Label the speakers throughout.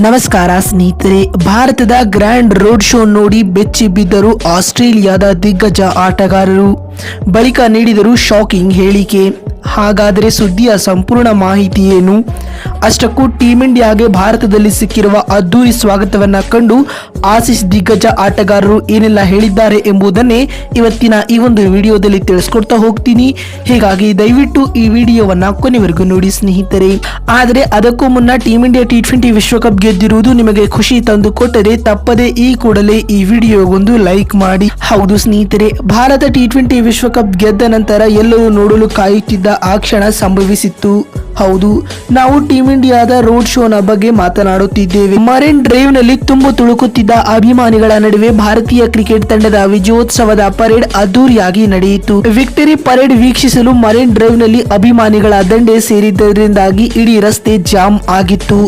Speaker 1: ನಮಸ್ಕಾರ ಸ್ನೇಹಿತರೆ, ಭಾರತದ ಗ್ರ್ಯಾಂಡ್ ರೋಡ್ ಶೋ ನೋಡಿ ಬೆಚ್ಚಿ ಬಿದ್ದರು ಆಸ್ಟ್ರೇಲಿಯಾದ ದಿಗ್ಗಜ ಆಟಗಾರರು. ಬಳಿಕ ನೀಡಿದರು ಶಾಕಿಂಗ್ ಹೇಳಿಕೆ. ಹಾಗಾದರೆ ಸುದ್ದಿಯ ಸಂಪೂರ್ಣ ಮಾಹಿತಿ ಏನು? ಅಷ್ಟಕ್ಕೂ ಟೀಂ ಇಂಡಿಯಾಗೆ ಭಾರತದಲ್ಲಿ ಸಿಕ್ಕಿರುವ ಅದ್ದೂರಿ ಸ್ವಾಗತವನ್ನ ಕಂಡು ಆಸೀಸ್ ದಿಗ್ಗಜ ಆಟಗಾರರು ಏನೆಲ್ಲ ಹೇಳಿದ್ದಾರೆ ಎಂಬುದನ್ನೇ ಇವತ್ತಿನ ಈ ಒಂದು ವಿಡಿಯೋದಲ್ಲಿ ತಿಳಿಸ್ಕೊಡ್ತಾ ಹೋಗ್ತೀನಿ. ಹೀಗಾಗಿ ದಯವಿಟ್ಟು ಈ ವಿಡಿಯೋವನ್ನ ಕೊನೆವರೆಗೂ ನೋಡಿ ಸ್ನೇಹಿತರೆ. ಆದರೆ ಅದಕ್ಕೂ ಮುನ್ನ ಟೀಂ ಇಂಡಿಯಾ T20 ವಿಶ್ವಕಪ್ ಗೆದ್ದಿರುವುದು ನಿಮಗೆ ಖುಷಿ ತಂದು ಕೊಟ್ಟರೆ ತಪ್ಪದೆ ಈ ಕೂಡಲೇ ಈ ವಿಡಿಯೋಗೊಂದು ಲೈಕ್ ಮಾಡಿ. ಹೌದು ಸ್ನೇಹಿತರೆ, ಭಾರತ T20 ವಿಶ್ವಕಪ್ ಗೆದ್ದ ನಂತರ ಎಲ್ಲರೂ ನೋಡಲು ಕಾಯುತ್ತಿದ್ದ ಆ ಕ್ಷಣ ಸಂಭವಿಸಿತ್ತು. ಹೌದು, ನಾವು ಟೀಂ ಇಂಡಿಯಾದ ರೋಡ್ ಶೋನ ಬಗ್ಗೆ ಮಾತನಾಡುತ್ತಿದ್ದೇವೆ. ಮರೈನ್ ಡ್ರೈವ್ ನಲ್ಲಿ ತುಂಬು ತುಳುಕುತ್ತಿದ್ದ ಅಭಿಮಾನಿಗಳ ನಡುವೆ ಭಾರತೀಯ ಕ್ರಿಕೆಟ್ ತಂಡದ ವಿಜಯೋತ್ಸವದ ಪರೇಡ್ ಅದ್ದೂರಿಯಾಗಿ ನಡೆಯಿತು. ವಿಕ್ಟರಿ ಪರೇಡ್ ವೀಕ್ಷಿಸಲು ಮರೈನ್ ಡ್ರೈವ್ ನಲ್ಲಿ ಅಭಿಮಾನಿಗಳ ದಂಡೆ ಸೇರಿದ್ದರಿಂದಾಗಿ ಇಡೀ ರಸ್ತೆ ಜಾಮ್ ಆಗಿತ್ತು.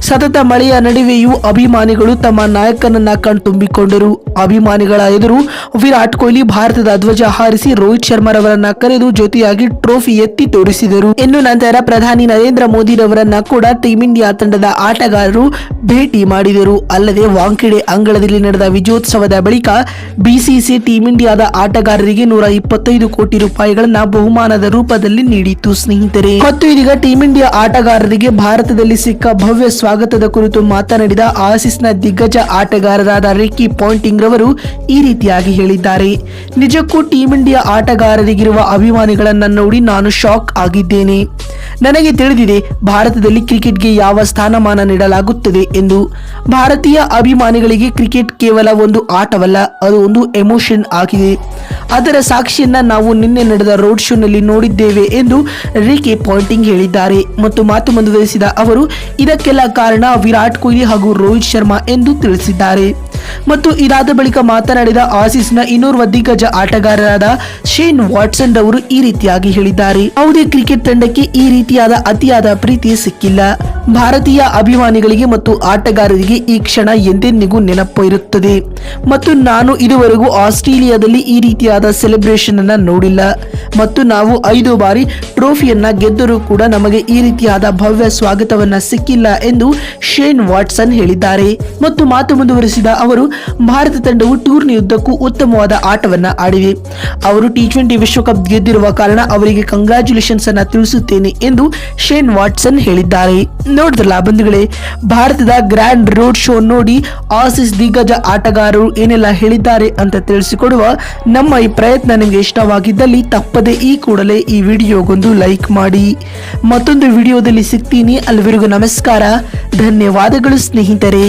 Speaker 1: ಸತತ ಮಳೆಯ ನಡುವೆಯೂ ಅಭಿಮಾನಿಗಳು ತಮ್ಮ ನಾಯಕನನ್ನ ಕಣ್ತುಂಬಿಕೊಂಡರು. ಅಭಿಮಾನಿಗಳ ಎದುರು ವಿರಾಟ್ ಕೊಹ್ಲಿ ಭಾರತದ ಧ್ವಜ ಹಾರಿಸಿ ರೋಹಿತ್ ಶರ್ಮಾರವರನ್ನ ಕರೆದು ಜೊತೆಯಾಗಿ ಟ್ರೋಫಿ ಎತ್ತಿ ತೋರಿಸಿದರು. ಇನ್ನು ನಂತರ ಪ್ರಧಾನಿ ನರೇಂದ್ರ ಮೋದಿ ರವರನ್ನ ಕೂಡ ಟೀಂ ಇಂಡಿಯಾ ತಂಡದ ಆಟಗಾರರು ಭೇಟಿ ಮಾಡಿದರು. ಅಲ್ಲದೆ ವಾಂಖೆಡೆ ಅಂಗಳದಲ್ಲಿ ನಡೆದ ವಿಜಯೋತ್ಸವದ ಬಳಿಕ ಬಿಸಿಸಿ ಟೀಂ ಇಂಡಿಯಾದ ಆಟಗಾರರಿಗೆ 125 ಕೋಟಿ ರೂಪಾಯಿಗಳನ್ನ ಬಹುಮಾನದ ರೂಪದಲ್ಲಿ ನೀಡಿತು ಸ್ನೇಹಿತರೆ. ಮತ್ತು ಇದೀಗ ಟೀಂ ಇಂಡಿಯಾ ಆಟಗಾರರಿಗೆ ಭಾರತದಲ್ಲಿ ಸಿಕ್ಕ ಭವ್ಯ ಸ್ವಾಗತದ ಕುರಿತು ಮಾತನಾಡಿದ ಆಸೀಸ್ನ ದಿಗ್ಗಜ ಆಟಗಾರರಾದ ರಿಕ್ಕಿ ಪಾಂಟಿಂಗ್ ರವರು ಈ ರೀತಿಯಾಗಿ ಹೇಳಿದ್ದಾರೆ. ನಿಜಕ್ಕೂ ಟೀಂ ಇಂಡಿಯಾ ಆಟಗಾರರಿಗಿರುವ ಅಭಿಮಾನಿಗಳನ್ನ ನೋಡಿ ನಾನು ಶಾಕ್ ಆಗಿದ್ದೇನೆ. ನನಗೆ ತಿಳಿದಿದೆ ಭಾರತದಲ್ಲಿ ಕ್ರಿಕೆಟ್ಗೆ ಯಾವ ಸ್ಥಾನಮಾನ ನೀಡಲಾಗುತ್ತದೆ ಎಂದು. ಭಾರತೀಯ ಅಭಿಮಾನಿಗಳಿಗೆ ಕ್ರಿಕೆಟ್ ಕೇವಲ ಒಂದು ಆಟವಲ್ಲ, ಅದು ಒಂದು ಎಮೋಷನ್ ಆಗಿದೆ. ಅದರ ಸಾಕ್ಷಿಯನ್ನ ನಾವು ನಿನ್ನೆ ನಡೆದ ರೋಡ್ ಶೋನಲ್ಲಿ ನೋಡಿದ್ದೇವೆ ಎಂದು ರಿಕ್ಕಿ ಪಾಂಟಿಂಗ್ ಹೇಳಿದ್ದಾರೆ. ಮತ್ತು ಮಾತು ಮುಂದುವರಿಸಿದ ಅವರು, ಇದಕ್ಕೆಲ್ಲ ಕಾರಣ ವಿರಾಟ್ ಕೊಹ್ಲಿ ಹಾಗೂ ರೋಹಿತ್ ಶರ್ಮಾ ಎಂದು ತಿಳಿಸಿದ್ದಾರೆ. ಮತ್ತು ಇದಾದ ಬಳಿಕ ಮಾತನಾಡಿದ ಆಸೀಸ್ನ ಇನ್ನೋರ್ವ ದಿಗ್ಗಜ ಆಟಗಾರರಾದ ಶೇನ್ ವಾಟ್ಸನ್ ರವರು ಈ ರೀತಿಯಾಗಿ ಹೇಳಿದ್ದಾರೆ. ಯಾವುದೇ ಕ್ರಿಕೆಟ್ ತಂಡಕ್ಕೆ ಈ ರೀತಿಯಾದ ಅತಿಯಾದ ಪ್ರೀತಿ ಸಿಕ್ಕಿಲ್ಲ. ಭಾರತೀಯ ಅಭಿಮಾನಿಗಳಿಗೆ ಮತ್ತು ಆಟಗಾರರಿಗೆ ಈ ಕ್ಷಣ ಎಂದೆಂದಿಗೂ ನೆನಪು ಇರುತ್ತದೆ. ಮತ್ತು ನಾನು ಇದುವರೆಗೂ ಆಸ್ಟ್ರೇಲಿಯಾದಲ್ಲಿ ಈ ರೀತಿಯಾದ ಸೆಲೆಬ್ರೇಷನ್ ಅನ್ನ ನೋಡಿಲ್ಲ. ಮತ್ತು ನಾವು 5 ಬಾರಿ ಟ್ರೋಫಿಯನ್ನ ಗೆದ್ದರೂ ಕೂಡ ನಮಗೆ ಈ ರೀತಿಯಾದ ಭವ್ಯ ಸ್ವಾಗತವನ್ನ ಸಿಕ್ಕಿಲ್ಲ ಎಂದು ಶೇನ್ ವಾಟ್ಸನ್ ಹೇಳಿದ್ದಾರೆ. ಮತ್ತು ಮಾತು ಮುಂದುವರಿಸಿದ ಅವರು, ಭಾರತ ತಂಡವು ಟೂರ್ನಿಯುದ್ದಕ್ಕೂ ಉತ್ತಮವಾದ ಆಟವನ್ನ ಆಡಿವೆ. ಅವರು T20 ವಿಶ್ವಕಪ್ ಗೆದ್ದಿರುವ ಕಾರಣ ಅವರಿಗೆ ಕಂಗ್ರಾಚ್ಯುಲೇಷನ್ಸ್ ಅನ್ನ ತಿಳಿಸುತ್ತೇನೆ ಎಂದು ಶೇನ್ ವಾಟ್ಸನ್ ಹೇಳಿದ್ದಾರೆ. ನೋಡಿದ್ರಲ್ಲ ಬಂಧುಗಳೇ, ಭಾರತದ ಗ್ರ್ಯಾಂಡ್ ರೋಡ್ ಶೋ ನೋಡಿ ಆಸೀಸ್ ದಿಗ್ಗಜ ಆಟಗಾರರು ಏನೆಲ್ಲ ಹೇಳಿದ್ದಾರೆ ಅಂತ ತಿಳಿಸಿಕೊಡುವ ನಮ್ಮ ಈ ಪ್ರಯತ್ನ ನಿಮಗೆ ಇಷ್ಟವಾಗಿದ್ದಲ್ಲಿ ತಪ್ಪದೆ ಈ ಕೂಡಲೇ ಈ ವಿಡಿಯೋಗೊಂದು ಲೈಕ್ ಮಾಡಿ. ಮತ್ತೊಂದು ವಿಡಿಯೋದಲ್ಲಿ ಸಿಗ್ತೀನಿ. ಅಲ್ಲಿವರೆಗೂ ನಮಸ್ಕಾರ, ಧನ್ಯವಾದಗಳು ಸ್ನೇಹಿತರೆ.